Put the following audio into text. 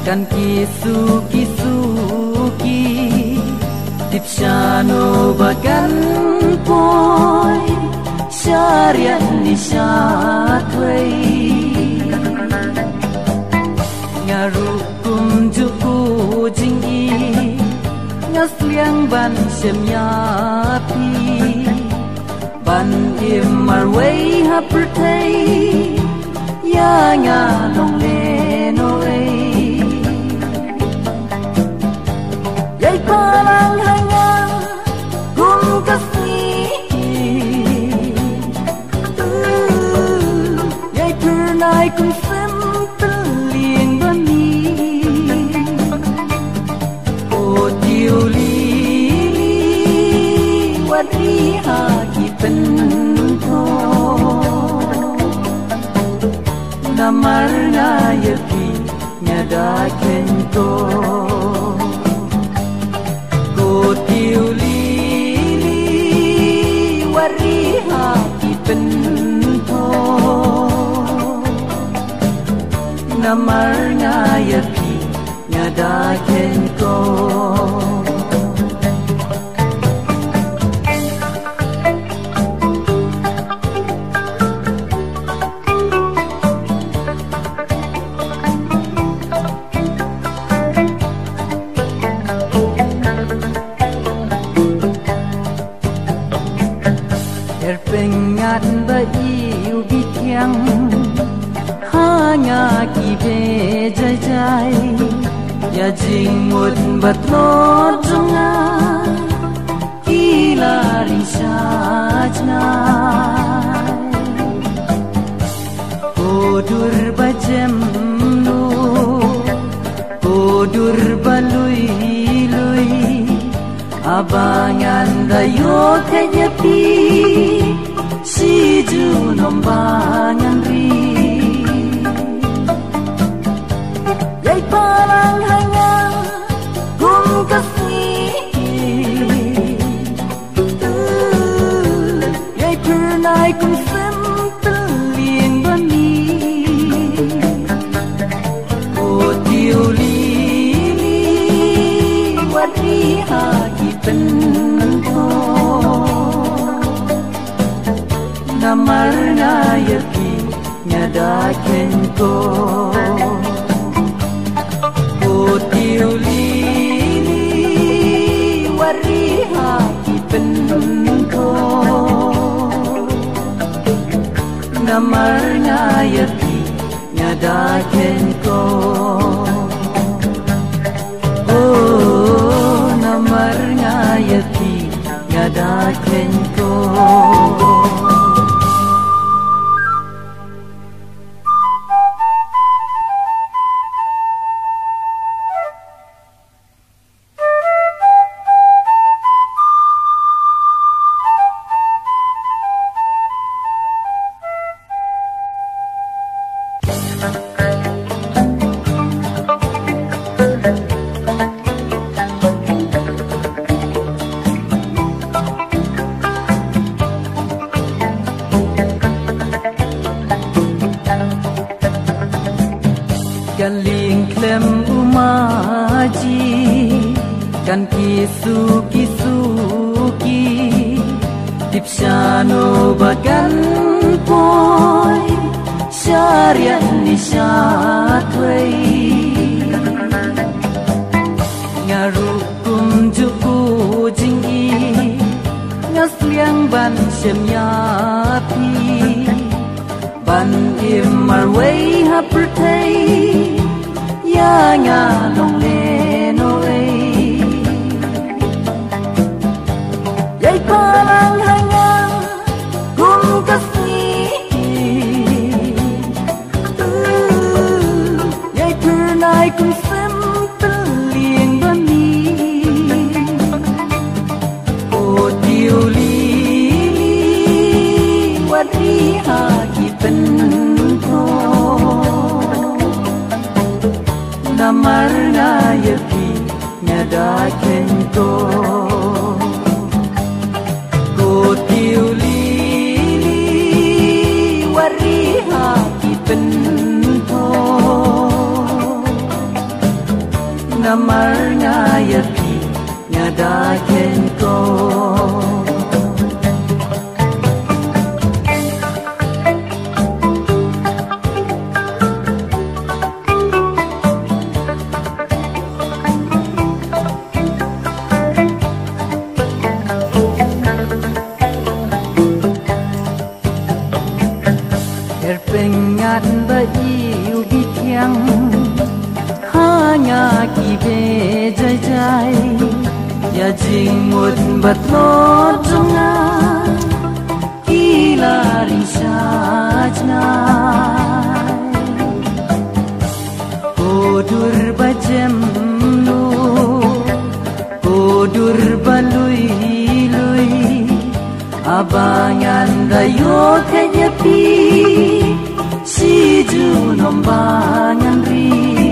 kan kisuki tipsyano bagan poy syariat ni syatway ngarukum juku jinggi ngasliang ban semyapi ban imarway hapertay ya nga long lenoy yay palang hangang kum kasni yay pernay kum sem teling bani o tiuli wadri haki pento namar na yaki nyada kento ko tiuli wari haki pento namar na yaki nyada kento pengat baiu bikyang hanya kibe jai jai ya jingmut batlot jonga kilari sajna kodur bajem nu kodur balui lui abangan dayo kanyapi si junombangan ri yay palang hangang kum kasni yay pernay kum sem teling bani o tiuli wadri haki pento namar na yaki nyada kento o tiuli wari haki pento namar na yaki nyada kento oh namar na yaki nyada kento galing klem umaji kan kisuki tipsyano bagan poy syariat ni syatway ngarukum juku jinggi ngasliang ban semyapi ban imarway hapertay ya nga long lenoy yay palang hangang kum kasni yay pernay kum sem teling bani o tiuli wadri haki pento namar na yaki nyada kento ko tiuli wari haki pento mar nga yapi nya da ken ko pengat bayu bikyang hanya kibe jai jai ya jingmut batlot jonga kilari sajna kodur bajem nu kodur balui lui abangan dayo kaya pi si ju nombangan ri